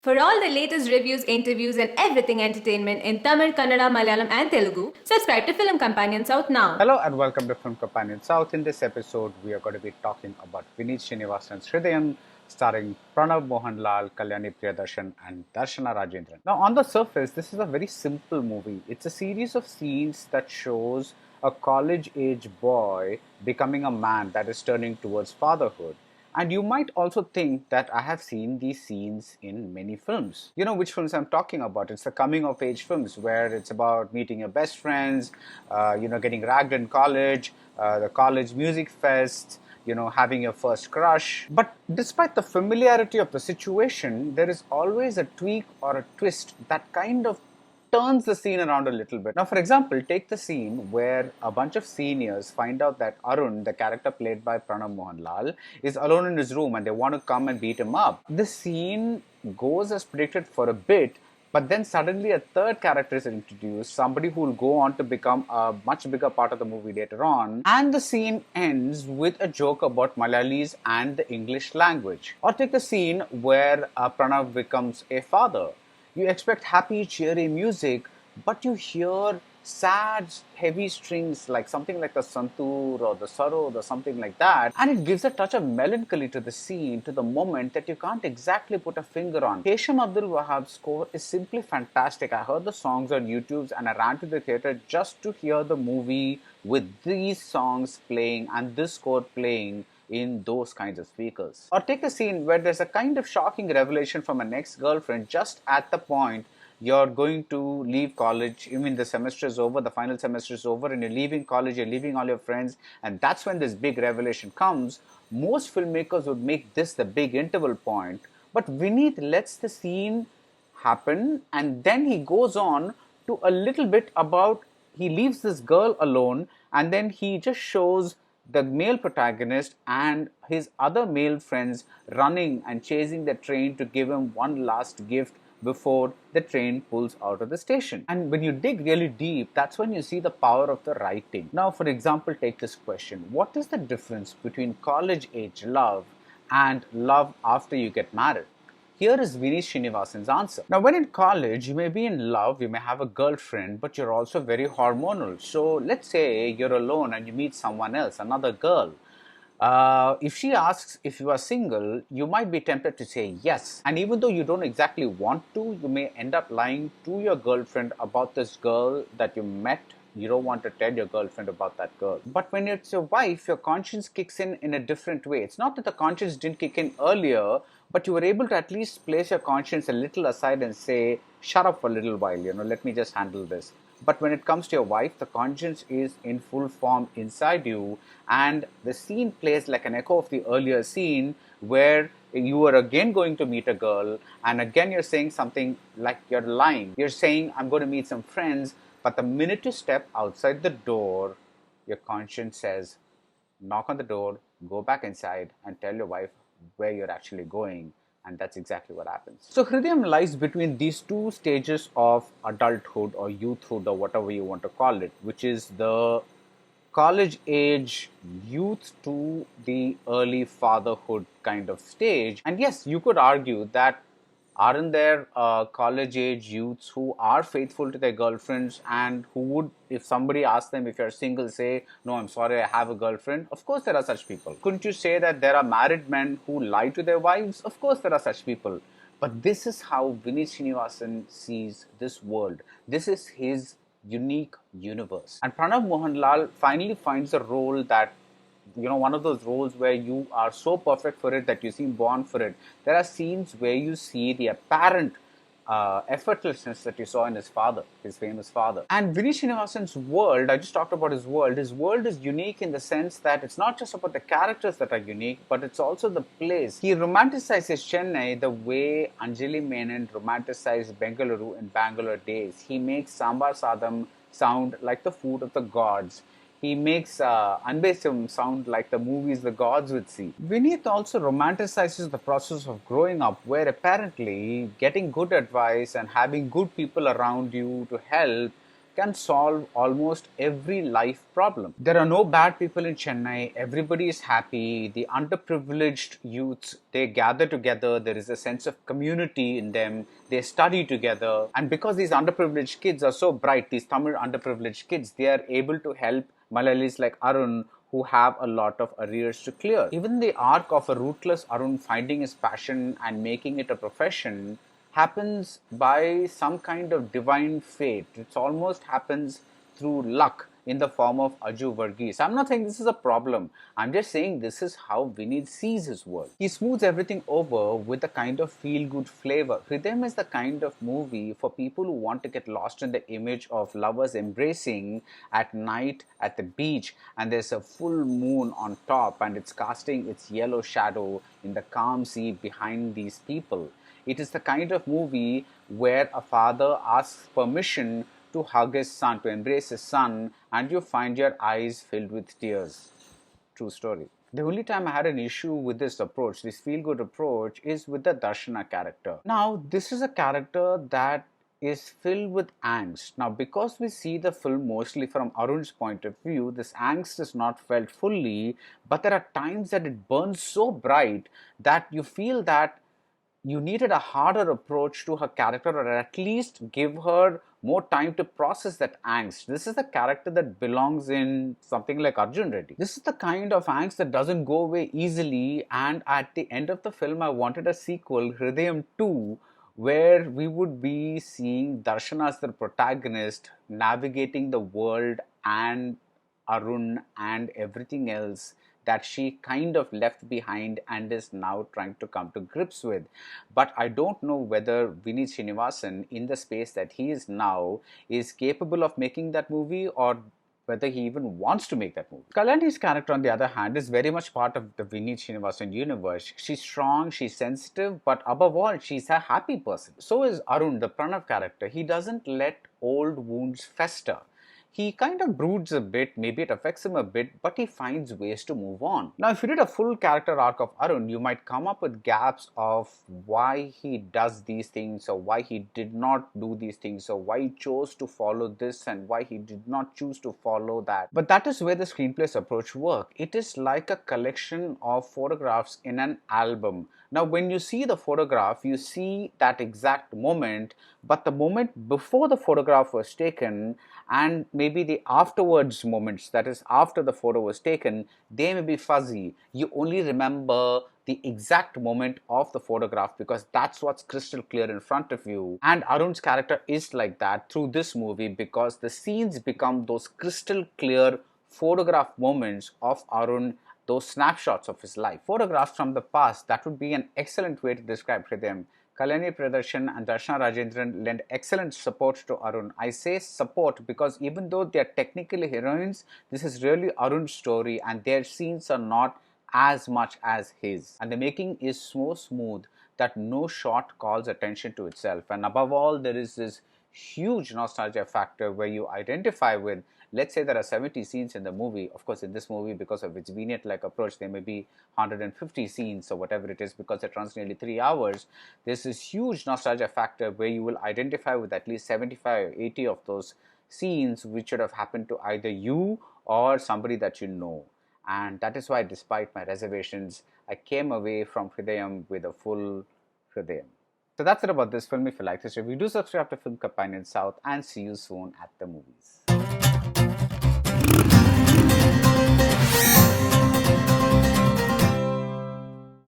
For all the latest reviews, interviews, and everything entertainment in Tamil, Kannada, Malayalam, and Telugu, subscribe to Film Companion South now. Hello and welcome to Film Companion South. In this episode, we are going to be talking about Vineeth Sreenivasan's Hridayam, starring Pranav Mohanlal, Kalyani Priyadarshan, and Darshana Rajendran. Now, on the surface, this is a very simple movie. It's a series of scenes that shows a college-age boy becoming a man that is turning towards fatherhood. And you might also think that I have seen these scenes in many films. You know which films I'm talking about. It's the coming of age films where it's about meeting your best friends, getting ragged in college, the college music fest, having your first crush. But despite the familiarity of the situation, there is always a tweak or a twist that kind of turns the scene around a little bit. Now, for example, take the scene where a bunch of seniors find out that Arun, the character played by Pranav Mohanlal, is alone in his room and they want to come and beat him up. The scene goes as predicted for a bit, but then suddenly a third character is introduced, somebody who will go on to become a much bigger part of the movie later on. And the scene ends with a joke about Malayalis and the English language. Or take the scene where Pranav becomes a father. You expect happy, cheery music, but you hear sad, heavy strings like something like the santoor or the sarod or something like that. And it gives a touch of melancholy to the scene, to the moment that you can't exactly put a finger on. Hesham Abdul Wahab's score is simply fantastic. I heard the songs on YouTube and I ran to the theatre just to hear the movie with these songs playing and this score playing in those kinds of speakers. Or take a scene where there's a kind of shocking revelation from an ex-girlfriend just at the point you're going to leave college. You mean the semester is over, the final semester is over, and you're leaving college, you're leaving all your friends, and that's when this big revelation comes. Most filmmakers would make this the big interval point, but Vineeth lets the scene happen, and then he goes on to a little bit about he leaves this girl alone, and then he just shows the male protagonist and his other male friends running and chasing the train to give him one last gift before the train pulls out of the station. And when you dig really deep, that's when you see the power of the writing. Now, for example, take this question. What is the difference between college age love and love after you get married? Here is Vineeth Sreenivasan's answer. Now, when in college, you may be in love, you may have a girlfriend, but you're also very hormonal. So, let's say you're alone and you meet someone else, another girl. If she asks if you are single, you might be tempted to say yes. And even though you don't exactly want to, you may end up lying to your girlfriend about this girl that you met. You don't want to tell your girlfriend about that girl. But when it's your wife, your conscience kicks in a different way. It's not that the conscience didn't kick in earlier, but you were able to at least place your conscience a little aside and say, shut up for a little while, let me just handle this. But when it comes to your wife, the conscience is in full form inside you, and the scene plays like an echo of the earlier scene where you are again going to meet a girl, and again you're saying something like you're lying. You're saying, I'm going to meet some friends, but the minute you step outside the door, your conscience says, knock on the door, go back inside, and tell your wife where you're actually going. And that's exactly what happens. So Hridayam lies between these two stages of adulthood or youthhood or whatever you want to call it, which is the college age youth to the early fatherhood kind of stage. And yes, you could argue that aren't there college age youths who are faithful to their girlfriends and who would, if somebody asks them if you're single, say, no, I'm sorry, I have a girlfriend? Of course there are such people. Couldn't you say that there are married men who lie to their wives? Of course there are such people. But this is how Vineeth Sreenivasan sees this world. This is his unique universe. And Pranav Mohanlal finally finds a role that, one of those roles where you are so perfect for it that you seem born for it. There are scenes where you see the apparent effortlessness that you saw in his father, his famous father. And Vineeth Sreenivasan's world, I just talked about his world. His world is unique in the sense that it's not just about the characters that are unique, but it's also the place. He romanticizes Chennai the way Anjali Menon romanticized Bengaluru in Bangalore days. He makes Sambar Sadam sound like the food of the gods. He makes Anbesam sound like the movies the gods would see. Vineeth also romanticizes the process of growing up, where apparently getting good advice and having good people around you to help can solve almost every life problem. There are no bad people in Chennai. Everybody is happy. The underprivileged youths, they gather together. There is a sense of community in them. They study together. And because these underprivileged kids are so bright, these Tamil underprivileged kids, they are able to help Malayalis like Arun who have a lot of arrears to clear. Even the arc of a rootless Arun finding his passion and making it a profession happens by some kind of divine fate. It almost happens through luck in the form of Aju Varghese. I'm not saying this is a problem. I'm just saying this is how Vineeth sees his world. He smooths everything over with a kind of feel-good flavor. Hridayam is the kind of movie for people who want to get lost in the image of lovers embracing at night at the beach, and there's a full moon on top and it's casting its yellow shadow in the calm sea behind these people. It is the kind of movie where a father asks permission to hug his son, to embrace his son, and you find your eyes filled with tears. True story. The only time I had an issue with this approach, this feel-good approach, is with the Darshana character. Now, this is a character that is filled with angst. Now, because we see the film mostly from Arun's point of view, this angst is not felt fully, but there are times that it burns so bright that you feel that you needed a harder approach to her character, or at least give her more time to process that angst. This is the character that belongs in something like Arjun Reddy. This is the kind of angst that doesn't go away easily, and at the end of the film, I wanted a sequel, Hridayam 2, where we would be seeing Darshana as the protagonist navigating the world and Arun and everything else that she kind of left behind and is now trying to come to grips with. But I don't know whether Vineeth Sreenivasan, in the space that he is now, is capable of making that movie, or whether he even wants to make that movie. Kalyani's character, on the other hand, is very much part of the Vineeth Sreenivasan universe. She's strong, she's sensitive, but above all, she's a happy person. So is Arun, the Pranav character. He doesn't let old wounds fester. He kind of broods a bit, maybe it affects him a bit, but he finds ways to move on. Now, if you did a full character arc of Arun, you might come up with gaps of why he does these things, or why he did not do these things, or why he chose to follow this and why he did not choose to follow that. But that is where the screenplay's approach works. It is like a collection of photographs in an album. Now, when you see the photograph, you see that exact moment, but the moment before the photograph was taken and maybe the afterwards moments, that is after the photo was taken, they may be fuzzy. You only remember the exact moment of the photograph because that's what's crystal clear in front of you. And Arun's character is like that through this movie because the scenes become those crystal clear photograph moments of Arun, those snapshots of his life. Photographs from the past, that would be an excellent way to describe Hridayam. Kalyani Priyadarshan and Darshana Rajendran lend excellent support to Arun. I say support because even though they are technically heroines, this is really Arun's story and their scenes are not as much as his. And the making is so smooth that no shot calls attention to itself. And above all, there is this huge nostalgia factor where you identify with, let's say there are 70 scenes in the movie. Of course, in this movie, because of its vignette-like approach, there may be 150 scenes or whatever it is because it runs nearly 3 hours. There's this huge nostalgia factor where you will identify with at least 75 or 80 of those scenes which should have happened to either you or somebody that you know. And that is why, despite my reservations, I came away from Hridayam with a full Hridayam. So that's it about this film. If you like this review, do subscribe to Film Companion South and see you soon at the movies.